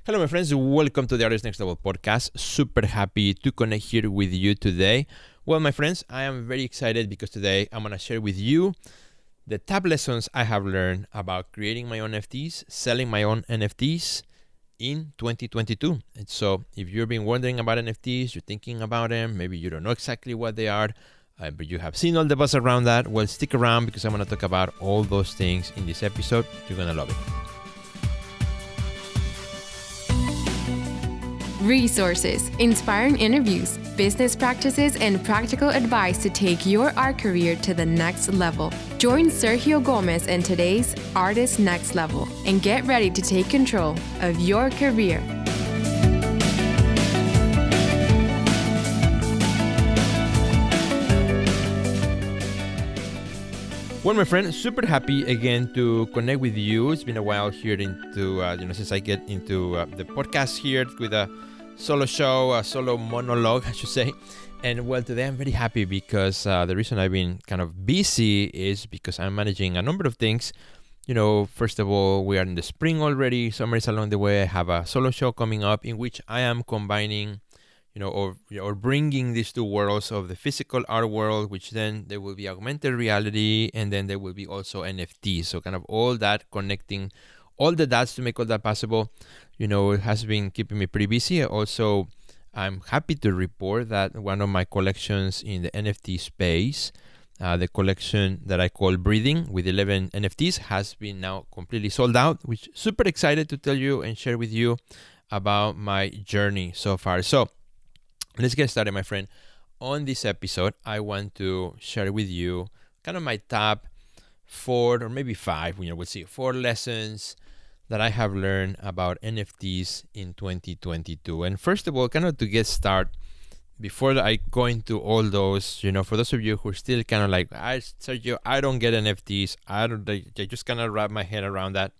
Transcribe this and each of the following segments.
Hello, my friends. Welcome to the Artist Next Level podcast. Super happy to connect here with you today. Well, my friends, I am very excited because today I'm going to share with you the top lessons I have learned about creating my own NFTs, selling my own NFTs in 2022. And so if you've been wondering about NFTs, you're thinking about them, maybe you don't know exactly what they are, but you have seen all the buzz around that, well, stick around because I'm going to talk about all those things in this episode. You're going to love it. Resources, inspiring interviews, business practices, and practical advice to take your art career to the next level. Join Sergio Gomez in today's Artist Next Level and get ready to take control of your career. Well, my friend, super happy again to connect with you. It's been a while here since I get into the podcast here with a solo show, a solo monologue, I should say. And well, today I'm very happy because the reason I've been kind of busy is because I'm managing a number of things. First of all, we are in the spring already. Summer is along the way. I have a solo show coming up in which I am combining or bringing these two worlds of the physical art world, which then there will be augmented reality, and then there will be also NFTs. So kind of all that, connecting all the dots to make all that possible, it has been keeping me pretty busy. Also, I'm happy to report that one of my collections in the NFT space, the collection that I call Breathing with 11 NFTs, has been now completely sold out, which super excited to tell you and share with you about my journey so far. So let's get started, my friend. On this episode, I want to share with you kind of my top 4 or maybe 5, we'll see, 4 lessons that I have learned about NFTs in 2022. And first of all, kind of to get started, before I go into all those, for those of you who are still kind of like, Sergio, I don't get NFTs. I just kind of wrap my head around that.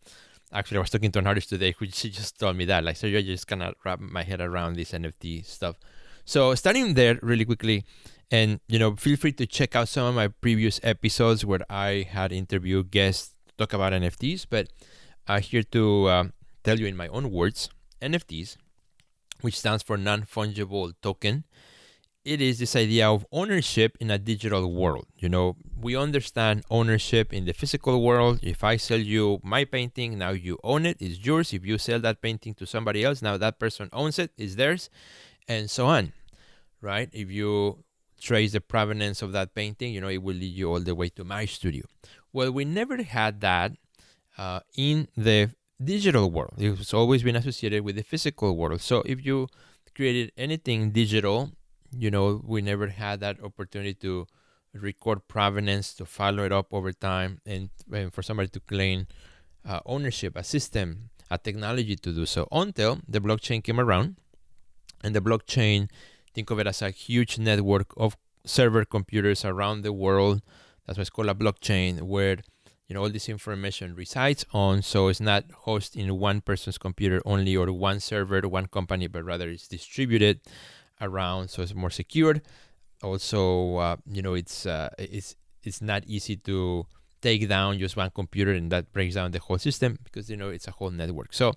Actually, I was talking to an artist today who she just told me that, like, Sergio, I just kind of wrap my head around this NFT stuff. So starting there really quickly, and feel free to check out some of my previous episodes where I had interviewed guests to talk about NFTs. But here to tell you in my own words, NFTs, which stands for non-fungible token, it is this idea of ownership in a digital world. We understand ownership in the physical world. If I sell you my painting, now you own it, it's yours. If you sell that painting to somebody else, now that person owns it, it's theirs, and so on, right? If you trace the provenance of that painting, it will lead you all the way to my studio. Well, we never had that in the digital world. It's always been associated with the physical world. So if you created anything digital, we never had that opportunity to record provenance, to follow it up over time, and for somebody to claim ownership, a system, a technology to do so, until the blockchain came around. And the blockchain, think of it as a huge network of server computers around the world. That's why it's called a blockchain, where all this information resides on. So it's not hosted in one person's computer only, or one server, one company, but rather it's distributed around, so it's more secured. Also, it's not easy to take down just one computer, and that breaks down the whole system because it's a whole network. So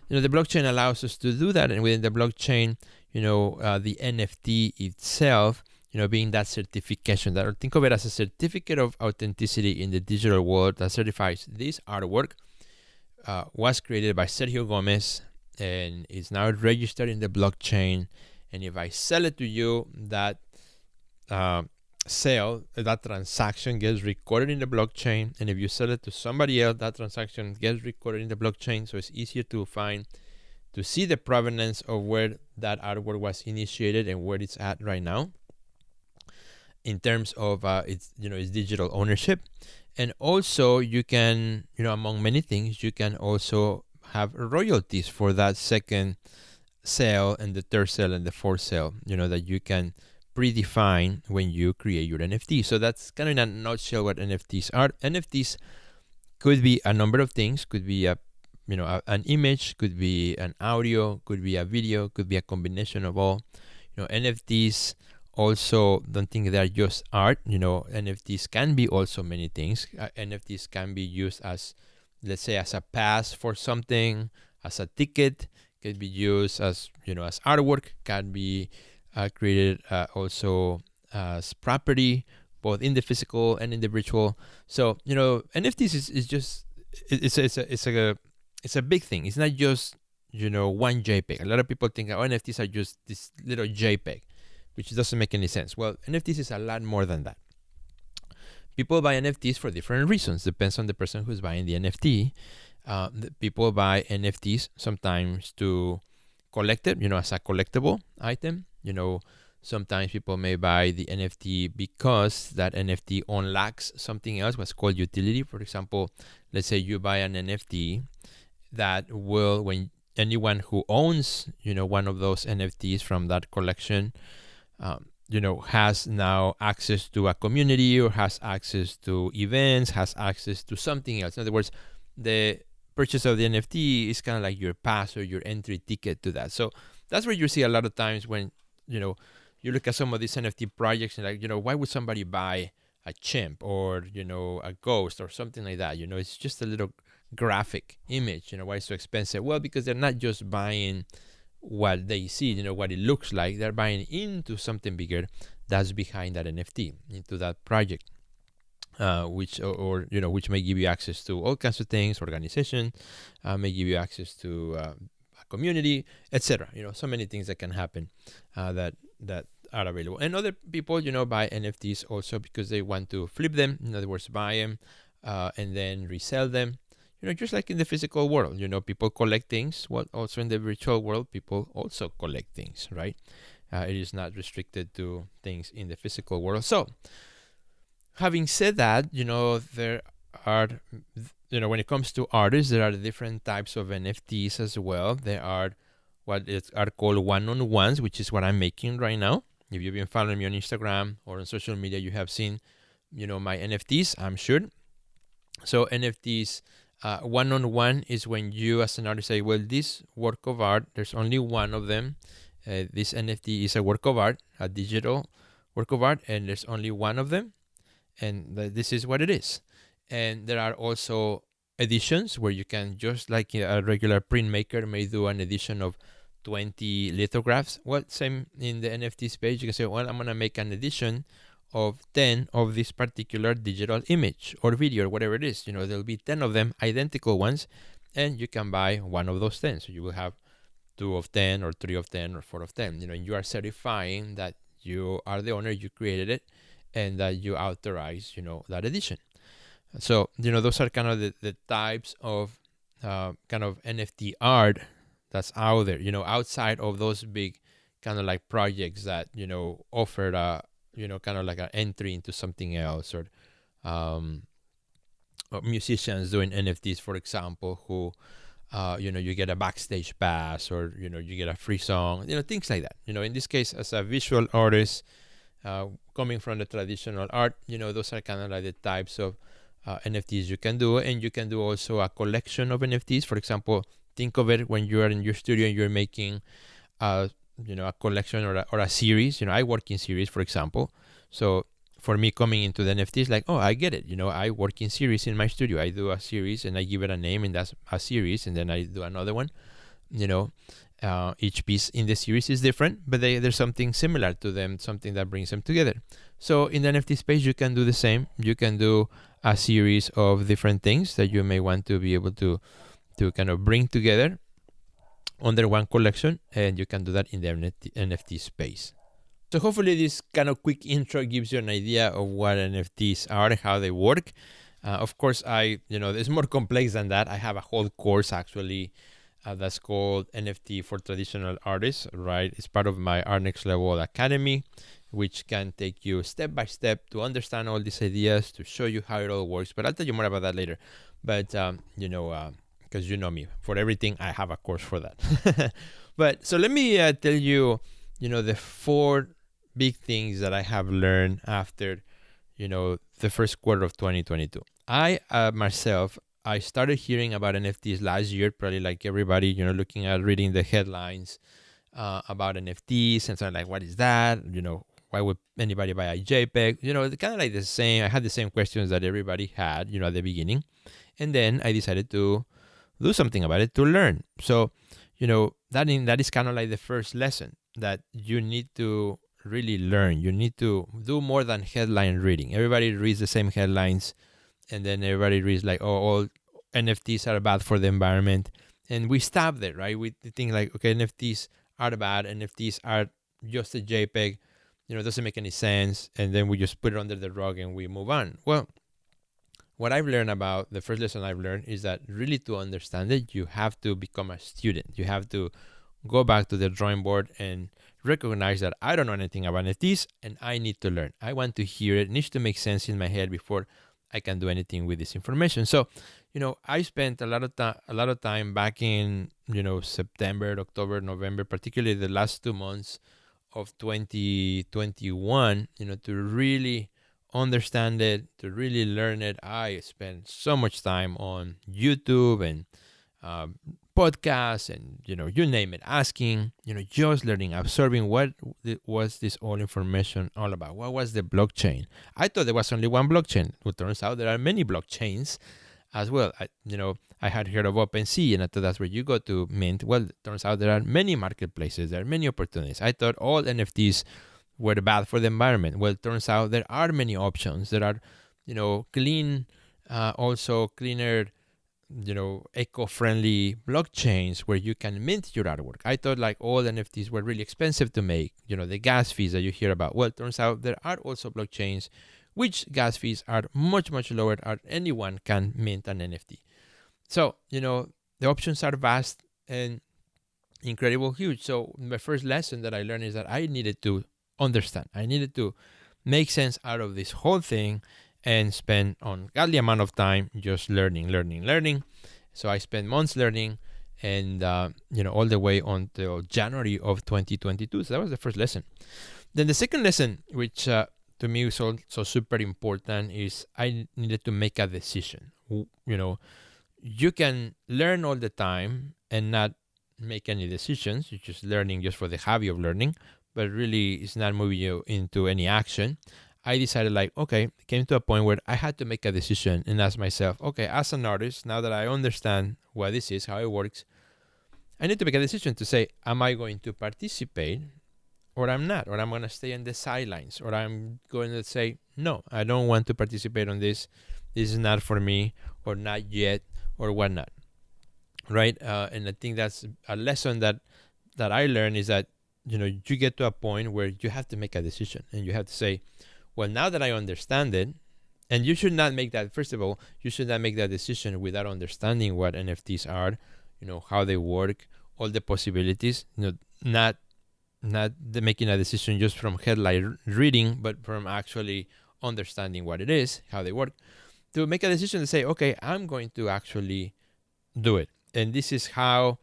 the blockchain allows us to do that, and within the blockchain, the NFT itself, being that certification, that, or think of it as a certificate of authenticity in the digital world that certifies this artwork was created by Sergio Gomez and is now registered in the blockchain. And if I sell it to you, that sale, that transaction gets recorded in the blockchain. And if you sell it to somebody else, that transaction gets recorded in the blockchain. So it's easier to see the provenance of where that artwork was initiated and where it's at right now in terms of its digital ownership. And also you can, among many things, you can also have royalties for that second sale and the third sale and the fourth sale, that you can predefine when you create your NFT. So that's kind of in a nutshell what NFTs are. NFTs could be a number of things. Could be an image, could be an audio, could be a video, could be a combination of all. NFTs also, don't think they're just art. NFTs can be also many things. NFTs can be used as, let's say, as a pass for something, as a ticket, can be used as, as artwork, can be created also as property, both in the physical and in the virtual. So, NFTs is just, it's a big thing. It's not just, one JPEG. A lot of people think, NFTs are just this little JPEG, which doesn't make any sense. Well, NFTs is a lot more than that. People buy NFTs for different reasons. Depends on the person who's buying the NFT. People buy NFTs sometimes to collect it, as a collectible item. Sometimes people may buy the NFT because that NFT unlocks something else, what's called utility. For example, let's say you buy an NFT that will, when anyone who owns, one of those NFTs from that collection, has now access to a community or has access to events, has access to something else. In other words, the purchase of the NFT is kind of like your pass or your entry ticket to that. So that's where you see a lot of times when, you look at some of these NFT projects and like, why would somebody buy a chimp or, a ghost or something like that? It's just a little graphic image. Why it's so expensive? Well, because they're not just buying what they see, what it looks like. They're buying into something bigger that's behind that NFT, into that project, which may give you access to all kinds of things, organization, may give you access to a community, etc. So many things that can happen that are available. And other people, buy NFTs also because they want to flip them. In other words, buy them and then resell them. Just like in the physical world, people collect things. Well, also in the virtual world, people also collect things, right? It is not restricted to things in the physical world. So, having said that, there are, when it comes to artists, there are different types of NFTs as well. There are what are called one-on-ones, which is what I'm making right now. If you've been following me on Instagram or on social media, you have seen, my NFTs, I'm sure. So NFTs, one-on-one is when you as an artist say, well, this work of art, there's only one of them. This NFT is a work of art, a digital work of art, and there's only one of them. And this is what it is. And there are also editions where you can, just like a regular printmaker may do an edition of 20 lithographs. Well, same in the NFT space. You can say, well, I'm going to make an edition of 10 of this particular digital image or video or whatever it is. There'll be 10 of them, identical ones, and you can buy one of those 10. So you will have 2 of 10 or 3 of 10 or 4 of 10. And you are certifying that you are the owner, you created it, and that you authorize, that edition. So, those are kind of the types of kind of NFT art that's out there, outside of those big kind of like projects that, offered a, kind of like an entry into something else, or musicians doing NFTs, for example, who, you get a backstage pass, or, you get a free song, things like that. In this case, as a visual artist, coming from the traditional art, those are kind of like the types of NFTs you can do. And you can do also a collection of NFTs. For example, think of it when you are in your studio and you're making a collection or a series. I work in series, for example. So for me, coming into the NFTs, like, oh, I get it. I work in series in my studio. I do a series and I give it a name, and that's a series. And then I do another one. Each piece in the series is different, but there's something similar to them, something that brings them together. So in the NFT space, you can do the same. You can do a series of different things that you may want to be able to kind of bring together under one collection, and you can do that in the NFT space. So hopefully this kind of quick intro gives you an idea of what NFTs are and how they work. Of course, it's more complex than that. I have a whole course actually that's called NFT for Traditional Artists, right? It's part of my Art Next Level Academy, which can take you step by step to understand all these ideas, to show you how it all works. But I'll tell you more about that later. But, because you know me, for everything, I have a course for that. But so let me tell you, the 4 big things that I have learned after, the first quarter of 2022. Myself, I started hearing about NFTs last year, probably like everybody, looking at reading the headlines about NFTs, and so I'm like, what is that? Why would anybody buy a JPEG? Kind of like the same. I had the same questions that everybody had, at the beginning. And then I decided to do something about it, to learn. So, that is kind of like the first lesson, that you need to really learn. You need to do more than headline reading. Everybody reads the same headlines, and then everybody reads like, oh, all NFTs are bad for the environment, and we stop there, right? We think like, okay, NFTs are bad. NFTs are just a JPEG. It doesn't make any sense, and then we just put it under the rug and we move on. Well, what I've learned about the first lesson I've learned is that really to understand it, you have to become a student. You have to go back to the drawing board and recognize that I don't know anything about NFTs and I need to learn. I want to hear it. It needs to make sense in my head before I can do anything with this information. So, I spent a lot of time back in, September, October, November, particularly the last 2 months of 2021, to really understand it, to really learn it. I spent so much time on YouTube and podcasts and, you name it, asking, just learning, absorbing what was this all information all about. What was the blockchain? I thought there was only one blockchain. It turns out there are many blockchains as well. I had heard of OpenSea, and I thought that's where you go to mint. Well, it turns out there are many marketplaces. There are many opportunities. I thought all NFTs were bad for the environment. Well, it turns out there are many options. There are, clean, also cleaner, eco-friendly blockchains where you can mint your artwork. I thought like all NFTs were really expensive to make, the gas fees that you hear about. Well, it turns out there are also blockchains which gas fees are much, much lower, or anyone can mint an NFT. So, the options are vast and incredible, huge. So my first lesson that I learned is that I needed to understand. I needed to make sense out of this whole thing and spend ungodly amount of time just learning. So I spent months learning, and all the way until January of 2022. So that was the first lesson. Then the second lesson, which to me was also super important, is I needed to make a decision. You can learn all the time and not make any decisions. You're just learning just for the hobby of learning, but really it's not moving you into any action. I decided came to a point where I had to make a decision and ask myself, okay, as an artist, now that I understand what this is, how it works, I need to make a decision to say, am I going to participate or I'm not, or I'm going to stay on the sidelines, or I'm going to say, no, I don't want to participate on this. This is not for me, or not yet, or whatnot. Right? And I think that's a lesson that I learned, is that, you get to a point where you have to make a decision and you have to say, well, now that I understand it, and you should not make that, first of all, you should not make that decision without understanding what NFTs are, how they work, all the possibilities, not making a decision just from headline reading, but from actually understanding what it is, how they work, to make a decision to say, okay, I'm going to actually do it. And this is how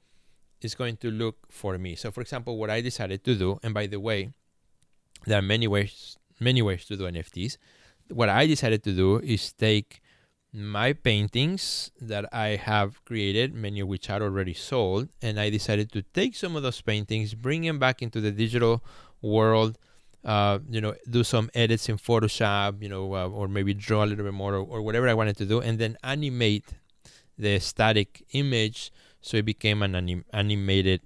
it's going to look for me. So for example, what I decided to do, and by the way, there are many ways to do NFTs. What I decided to do is take my paintings that I have created, many of which are already sold, and I decided to take some of those paintings, bring them back into the digital world, do some edits in Photoshop, or maybe draw a little bit more, or whatever I wanted to do, and then animate the static image so it became an animated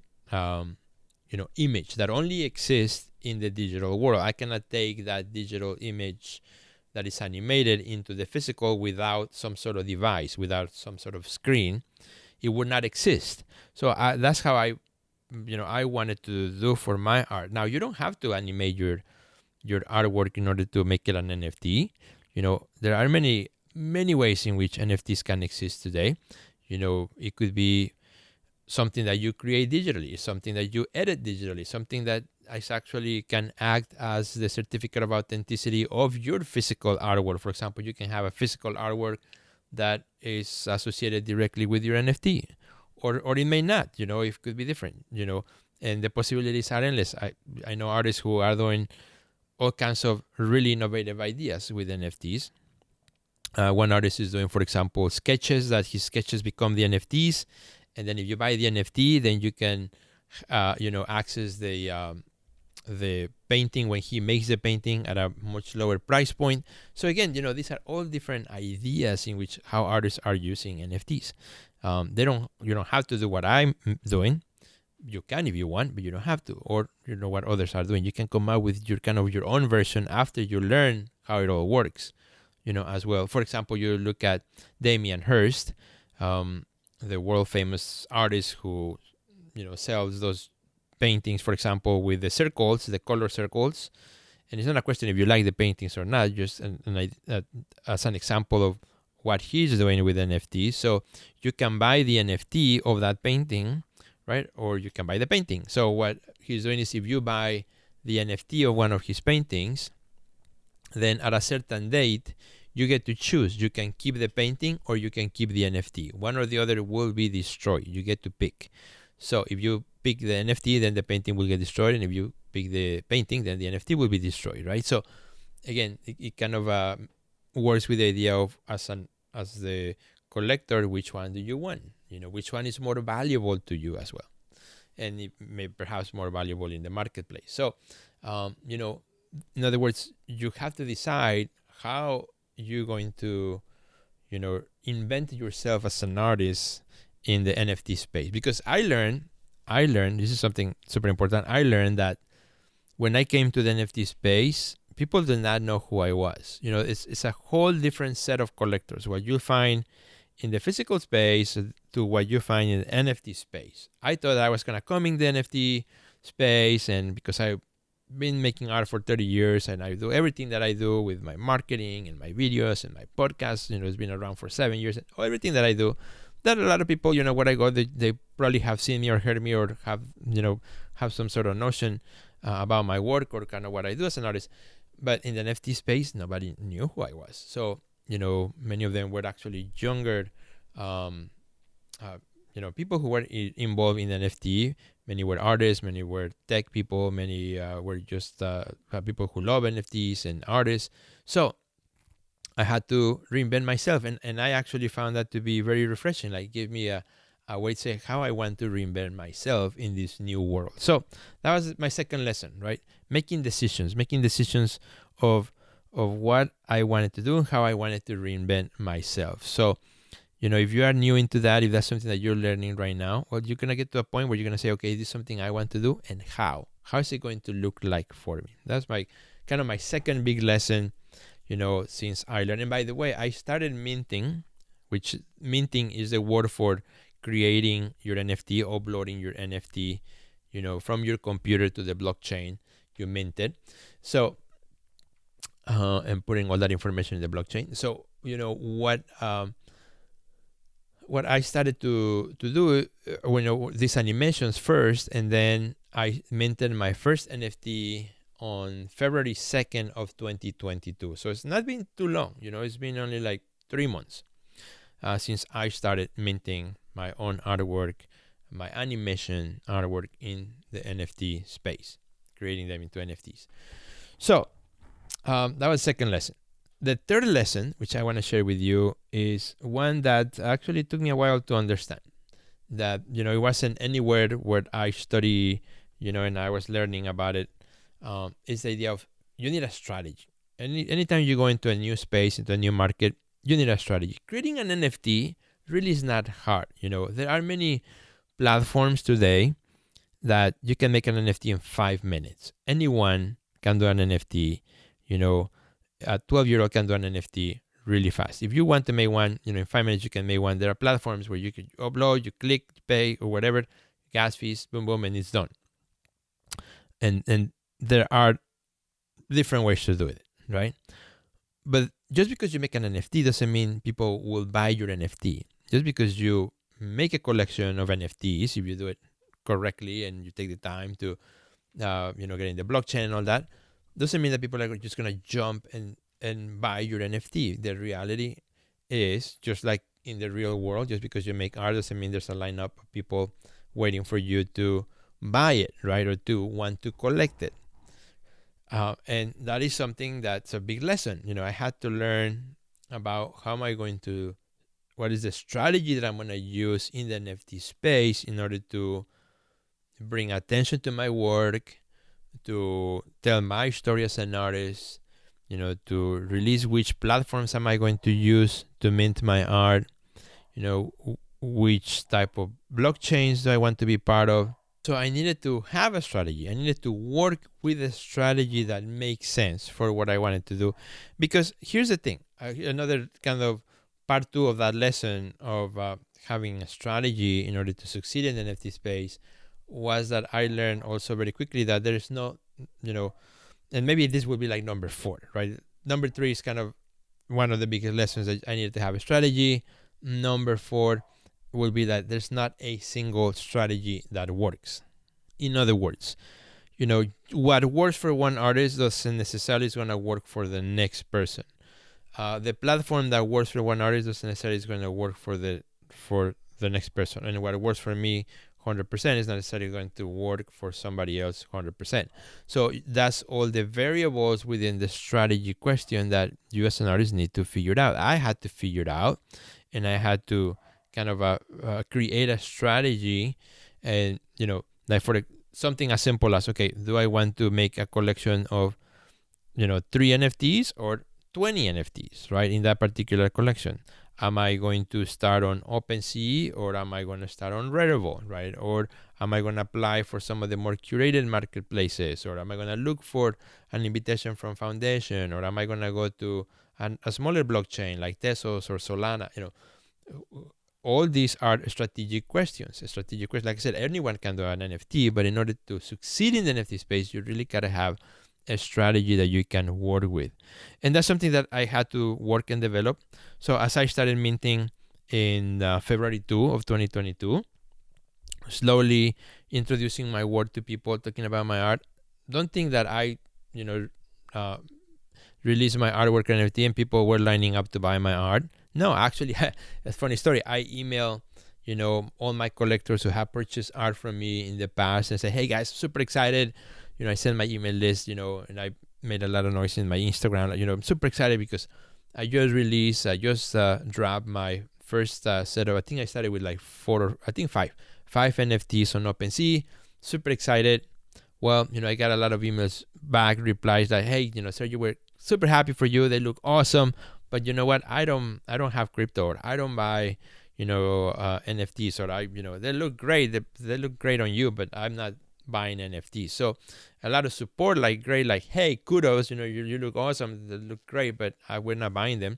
image that only exists in the digital world. I cannot take that digital image that is animated into the physical without some sort of device, without some sort of screen. It would not exist. So that's how I wanted to do for my art. Now, you don't have to animate your artwork in order to make it an NFT. There are many ways in which NFTs can exist today. It could be something that you create digitally, something that you edit digitally, something that is actually can act as the certificate of authenticity of your physical artwork. For example, you can have a physical artwork that is associated directly with your NFT, or it may not. It could be different. And the possibilities are endless. I know artists who are doing all kinds of really innovative ideas with NFTs. One artist is doing, for example, sketches, that his sketches become the NFTs. And then if you buy the NFT, then you can, access the painting when he makes the painting at a much lower price point. So again, these are all different ideas in which how artists are using NFTs. You don't have to do what I'm doing, You can if you want, but you don't have to. Or you know what others are doing. You can come up with your kind of your own version after you learn how it all works, as well. For example, you look at Damien Hirst, the world famous artist who, sells those paintings, for example, with the circles, the color circles. And it's not a question if you like the paintings or not, just as an example of what he's doing with NFTs. So you can buy the NFT of that painting, right? Or you can buy the painting. So what he's doing is if you buy the NFT of one of his paintings, then at a certain date, you get to choose. You can keep the painting or you can keep the NFT. One or the other will be destroyed. You get to pick. So if you pick the NFT, then the painting will get destroyed. And if you pick the painting, then the NFT will be destroyed, right? So again, it kind of works with the idea of as the collector, which one do you want? Which one is more valuable to you as well? And it may perhaps more valuable in the marketplace. So, in other words, you have to decide how you're going to, invent yourself as an artist in the NFT space. Because I learned, this is something super important. I learned that when I came to the NFT space, people did not know who I was. It's a whole different set of collectors. What you'll find in the physical space to what you find in the NFT space. I thought I was going to come in the NFT space, and because I've been making art for 30 years and I do everything that I do with my marketing and my videos and my podcast, it's been around for 7 years, and everything that I do, that a lot of people, where I go, they probably have seen me or heard me or have, have some sort of notion about my work or kind of what I do as an artist. But in the NFT space, nobody knew who I was. So, many of them were actually younger, people who were involved in NFT. Many were artists, many were tech people, many were just people who love NFTs and artists. So I had to reinvent myself. And I actually found that to be very refreshing. Like, give me a way to say how I want to reinvent myself in this new world. So that was my second lesson, right? Making decisions of what I wanted to do and how I wanted to reinvent myself. So, if you are new into that, if that's something that you're learning right now, well, you're going to get to a point where you're going to say, okay, this is something I want to do, and how is it going to look like for me? That's my second big lesson, since I learned. And by the way, I started minting, which minting is the word for creating your NFT, uploading your NFT, from your computer to the blockchain. You mint it. So, and putting all that information in the blockchain. So, what I started to do, these animations first, and then I minted my first NFT on February 2nd of 2022. So it's not been too long, it's been only like 3 months since I started minting my own artwork, my animation artwork in the NFT space, creating them into NFTs. So that was the second lesson. The third lesson, which I want to share with you, is one that actually took me a while to understand. That, it wasn't anywhere where I study, and I was learning about it. It's the idea of you need a strategy. Anytime you go into a new space, into a new market, you need a strategy. Creating an NFT really is not hard. There are many platforms today that you can make an NFT in 5 minutes. Anyone can do an NFT, a 12-year-old can do an NFT really fast. If you want to make one, in 5 minutes you can make one. There are platforms where you can upload, you click, pay, or whatever, gas fees, boom, boom, and it's done. And there are different ways to do it, right? But just because you make an NFT doesn't mean people will buy your NFT. Just because you make a collection of NFTs, if you do it correctly and you take the time to, get in the blockchain and all that, doesn't mean that people are just going to jump and buy your NFT. The reality is, just like in the real world, just because you make art doesn't mean there's a lineup of people waiting for you to buy it, right? Or to want to collect it. And that is something that's a big lesson. I had to learn about what is the strategy that I'm going to use in the NFT space in order to bring attention to my work, to tell my story as an artist, to release which platforms am I going to use to mint my art, which type of blockchains do I want to be part of, So I needed to have a strategy. I needed to work with a strategy that makes sense for what I wanted to do. Because here's the thing, another kind of part two of that lesson of having a strategy in order to succeed in the NFT space was that I learned also very quickly that there is no, and maybe this would be like number 4, right? Number 3 is kind of one of the biggest lessons that I needed to have a strategy. Number 4 will be that there's not a single strategy that works. In other words, what works for one artist doesn't necessarily is going to work for the next person. The platform that works for one artist doesn't necessarily is going to work for the next person, and what works for me 100% is not necessarily going to work for somebody else 100%. So that's all the variables within the strategy question that you as an artist need to figure out. I had to figure it out, and I had to kind of create a strategy, and like for something as simple as, okay, do I want to make a collection of 3 NFTs or 20 NFTs, right, in that particular collection? Am I going to start on OpenSea, or am I going to start on Rarible, right? Or am I going to apply for some of the more curated marketplaces? Or am I going to look for an invitation from Foundation? Or am I going to go to a smaller blockchain like Tesos or Solana? All these are strategic questions. Like I said, anyone can do an NFT, but in order to succeed in the NFT space, you really got to have a strategy that you can work with. And that's something that I had to work and develop. So as I started minting in February 2 of 2022, slowly introducing my work to people, talking about my art. Don't think that I, released my artwork and everything and people were lining up to buy my art. No, actually, that's a funny story. I email, all my collectors who have purchased art from me in the past and say, hey guys, super excited. I sent my email list, and I made a lot of noise in my Instagram. I'm super excited because I just dropped my first set of, I think I started with like 5 NFTs on OpenSea. Super excited. Well, I got a lot of emails back, replies like, hey, Sergio, we're super happy for you. They look awesome. But you know what? I don't have crypto, or I don't buy, NFTs, or they look great. They look great on you, but I'm not buying NFTs. So a lot of support, like great, like, hey, kudos, you look awesome. They look great, but we're not buying them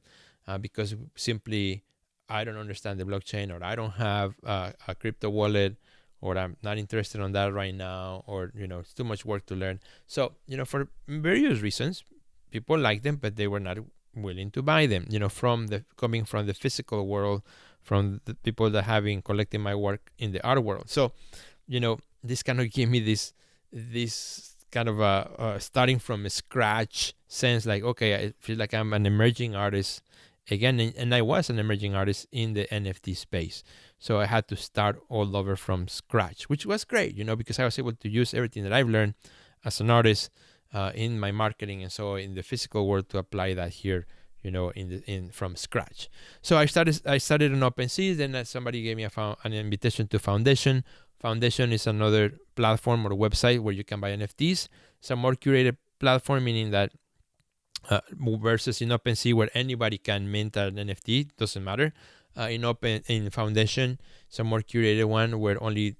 because simply I don't understand the blockchain, or I don't have a crypto wallet, or I'm not interested on that right now, or, it's too much work to learn. So, for various reasons, people like them, but they were not willing to buy them, coming from the physical world, from the people that have been collecting my work in the art world. So, this kind of gave me this kind of starting from scratch sense, like, okay, I feel like I'm an emerging artist again, and I was an emerging artist in the NFT space. So I had to start all over from scratch, which was great, because I was able to use everything that I've learned as an artist in my marketing and so in the physical world to apply that here, in from scratch. So I started on OpenSea. Then somebody gave me an invitation to Foundation. Foundation is another platform or website where you can buy NFTs. It's a more curated platform, meaning that versus in OpenSea where anybody can mint an NFT, doesn't matter. In Foundation, it's a more curated one where only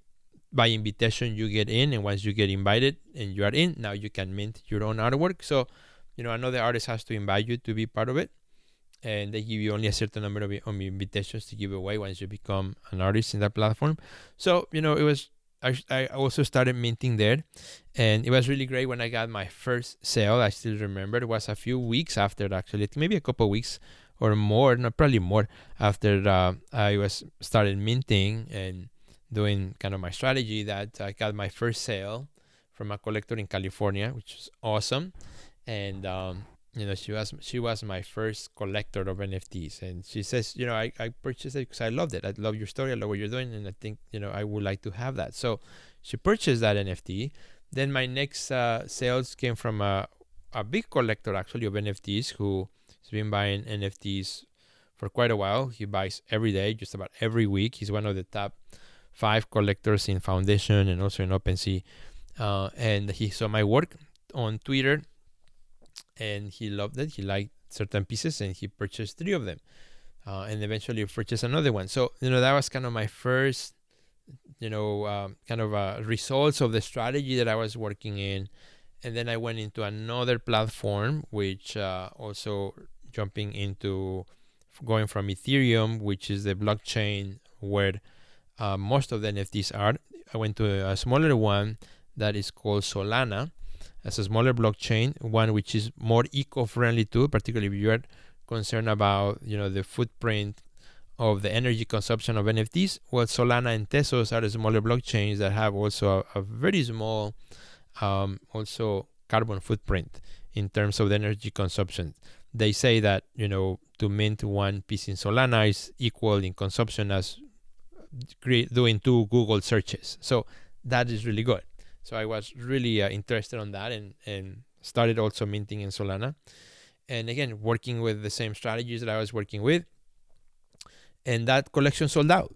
by invitation you get in, and once you get invited and you are in, now you can mint your own artwork. So, another artist has to invite you to be part of it, and they give you only a certain number of invitations to give away once you become an artist in that platform. So, it was, I also started minting there, and it was really great when I got my first sale. I still remember it was a few weeks after, actually, maybe a couple of weeks or more, no, probably more after I started minting and doing kind of my strategy, that I got my first sale from a collector in California, which was awesome. And she was my first collector of NFTs, and she says, I purchased it because I loved it. I love your story, I love what you're doing, and I think I would like to have that. So she purchased that NFT. Then my next sales came from a big collector, actually, of NFTs, who has been buying NFTs for quite a while. He buys every day, just about every week. He's one of the top 5 collectors in Foundation and also in OpenSea. And he saw my work on Twitter, and he loved it. He liked certain pieces, and he purchased 3 of them, and eventually purchased another one. So, that was kind of my first kind of results of the strategy that I was working in. And then I went into another platform, which also jumping into going from Ethereum, which is the blockchain where most of the NFTs are. I went to a smaller one that is called Solana. As a smaller blockchain, one which is more eco-friendly too, particularly if you are concerned about the footprint of the energy consumption of NFTs. Well, Solana and Tesos are the smaller blockchains that have also a very small also carbon footprint in terms of the energy consumption. They say that to mint one piece in Solana is equal in consumption as doing 2 Google searches. So that is really good. So I was really interested on that and started also minting in Solana. And again, working with the same strategies that I was working with. And that collection sold out.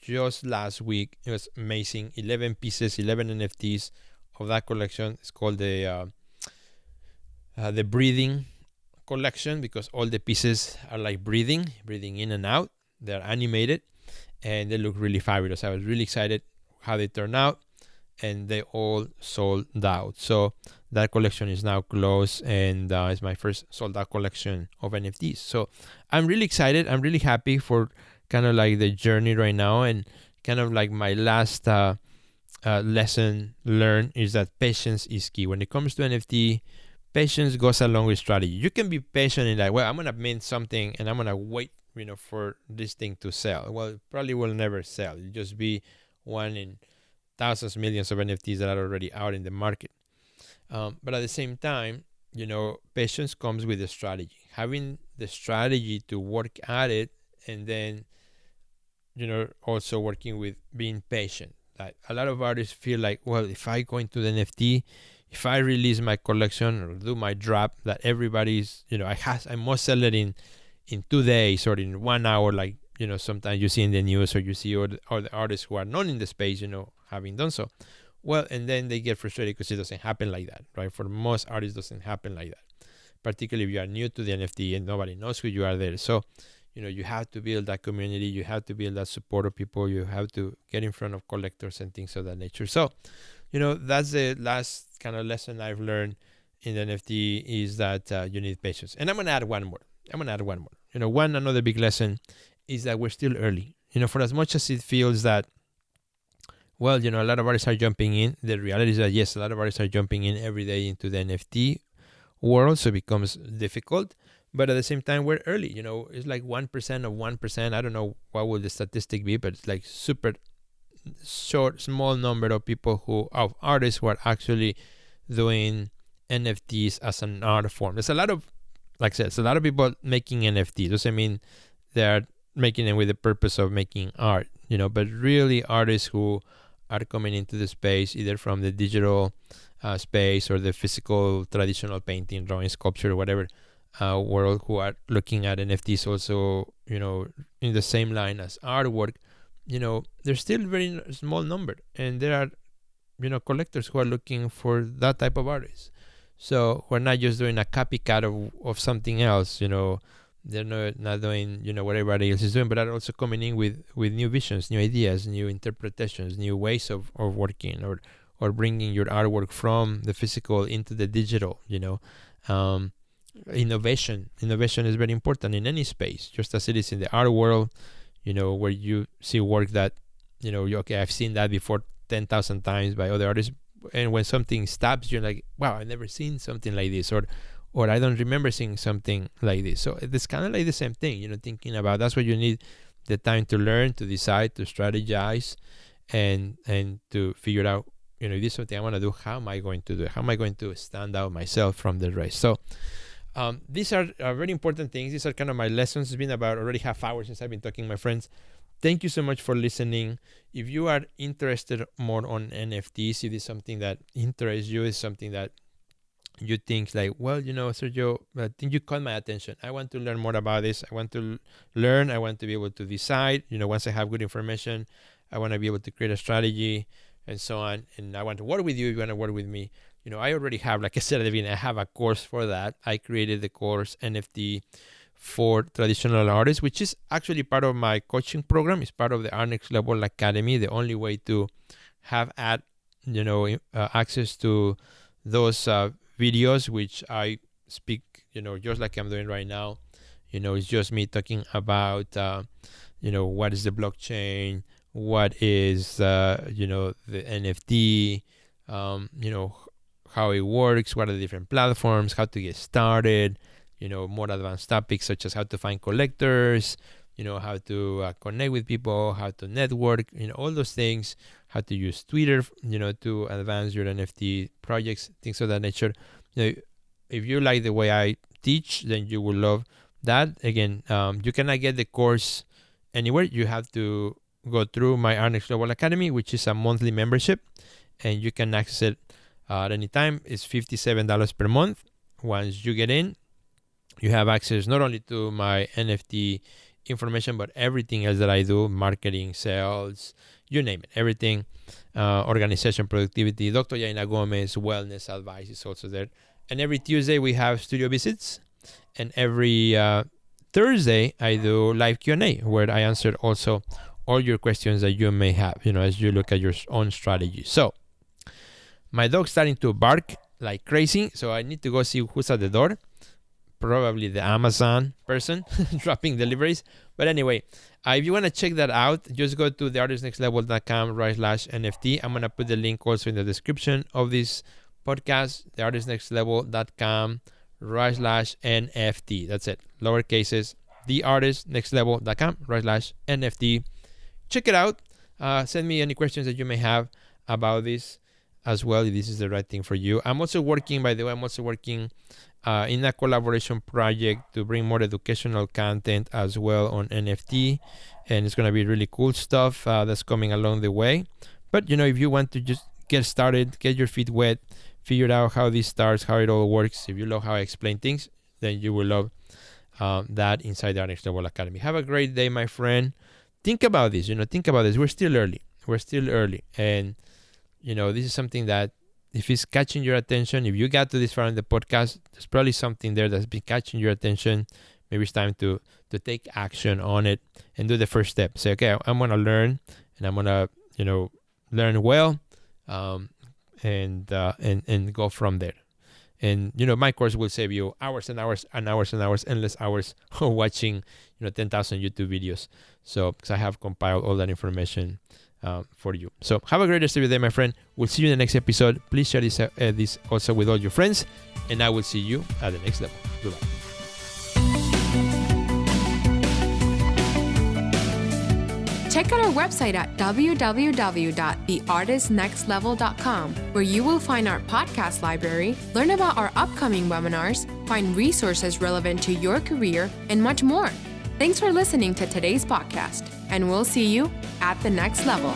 Just last week. It was amazing. 11 pieces, 11 NFTs of that collection. It's called the breathing collection because all the pieces are like breathing in and out. They're animated and they look really fabulous. I was really excited how they turned out, and they all sold out. So that collection is now closed, and it's my first sold out collection of NFTs. So I'm really excited. I'm really happy for kind of like the journey right now, and kind of like my last lesson learned is that patience is key. When it comes to NFT, patience goes along with strategy. You can be patient in like, well, I'm going to mint something and I'm going to wait, for this thing to sell. Well, it probably will never sell. It'll just be one in thousands, millions of NFTs that are already out in the market. But at the same time, patience comes with the strategy. Having the strategy to work at it, and then, also working with being patient. Like a lot of artists feel like, well, if I go into the NFT, if I release my collection or do my drop, that everybody's, I must sell it in 2 days or in 1 hour, like, sometimes you see in the news, or you see all the artists who are not in the space, having done so. Well, and then they get frustrated because it doesn't happen like that, right? For most artists, it doesn't happen like that. Particularly if you are new to the NFT and nobody knows who you are there. So, you have to build that community. You have to build that support of people. You have to get in front of collectors and things of that nature. So, that's the last kind of lesson I've learned in the NFT is that you need patience. And I'm going to add one more. Another big lesson is that we're still early. For as much as it feels that, well, a lot of artists are jumping in, the reality is that, yes, a lot of artists are jumping in every day into the NFT world, so it becomes difficult. But at the same time, we're early. It's like 1% of 1%. I don't know what will the statistic be, but it's like super short, small number of people of artists who are actually doing NFTs as an art form. There's a lot of, like I said, it's a lot of people making NFTs. Doesn't mean they're making it with the purpose of making art, but really artists who are coming into the space, either from the digital space or the physical traditional painting, drawing, sculpture, whatever world, who are looking at NFTs also, in the same line as artwork. There's still very small number, and there are, collectors who are looking for that type of artists. So we're not just doing a copycat of something else, they're not doing, what everybody else is doing, but are also coming in with new visions, new ideas, new interpretations, new ways of working, or bringing your artwork from the physical into the digital, Innovation is very important in any space, just as it is in the art world, where you see work that, okay, I've seen that before 10,000 times by other artists. And when something stops, you're like, wow, I've never seen something like this, or I don't remember seeing something like this. So it's kind of like the same thing, thinking about, that's what you need the time to learn, to decide, to strategize, and to figure out, if this is something I want to do, how am I going to do it? How am I going to stand out myself from the rest? So these are very important things. These are kind of my lessons. It's been about already half hour since I've been talking, my friends. Thank you so much for listening. If you are interested more on NFTs, if it's something that interests you, is something that you think like, well, Sergio, I think you caught my attention. I want to learn more about this. I want to learn. I want to be able to decide, once I have good information, I want to be able to create a strategy and so on. And I want to work with you if you want to work with me. I already have, like I said at the beginning, I have a course for that. I created the course NFT for traditional artists, which is actually part of my coaching program. It's part of the Art Next Level Academy. The only way to have access to those videos, which I speak, just like I'm doing right now. It's just me talking about, what is the blockchain, what is, the NFT, how it works, what are the different platforms, how to get started, more advanced topics such as how to find collectors, how to connect with people, how to network, all those things, how to use Twitter, to advance your NFT projects, things of that nature. If you like the way I teach, then you will love that. Again, you cannot get the course anywhere. You have to go through my Art Next Level Academy, which is a monthly membership, and you can access it at any time. It's $57 per month. Once you get in, you have access not only to my NFT information, but everything else that I do, marketing, sales, you name it, everything, organization, productivity. Dr. Yaina Gomez, wellness advice is also there. And every Tuesday we have studio visits, and every Thursday I do live Q&A, where I answer also all your questions that you may have, as you look at your own strategy. So my dog's starting to bark like crazy, so I need to go see who's at the door. Probably the Amazon person dropping deliveries. But anyway, if you want to check that out, just go to theartistnextlevel.com/NFT. I'm going to put the link also in the description of this podcast, theartistnextlevel.com/NFT. That's it. Lower cases, theartistnextlevel.com/NFT. Check it out. Send me any questions that you may have about this as well, if this is the right thing for you. I'm also working, by the way, in a collaboration project to bring more educational content as well on NFT, and it's going to be really cool stuff that's coming along the way. But if you want to just get started, get your feet wet, figure out how this starts, how it all works, if you love how I explain things, then you will love that inside the Art Next Level Academy. Have a great day, my friend. Think about this. We're still early, and this is something that, if it's catching your attention, if you got to this far in the podcast, there's probably something there that's been catching your attention. Maybe it's time to take action on it and do the first step. Say, okay, I'm going to learn, and I'm going to, learn well, and go from there. And, my course will save you hours and hours and hours and hours, endless hours of watching, 10,000 YouTube videos. So, because I have compiled all that information for you. So have a great rest of your day, my friend. We'll see you in the next episode. Please share this also with all your friends, and I will see you at the next level. Goodbye. Check out our website at www.theartistnextlevel.com, where you will find our podcast library, learn about our upcoming webinars, find resources relevant to your career, and much more. Thanks for listening to today's podcast, and we'll see you at the next level.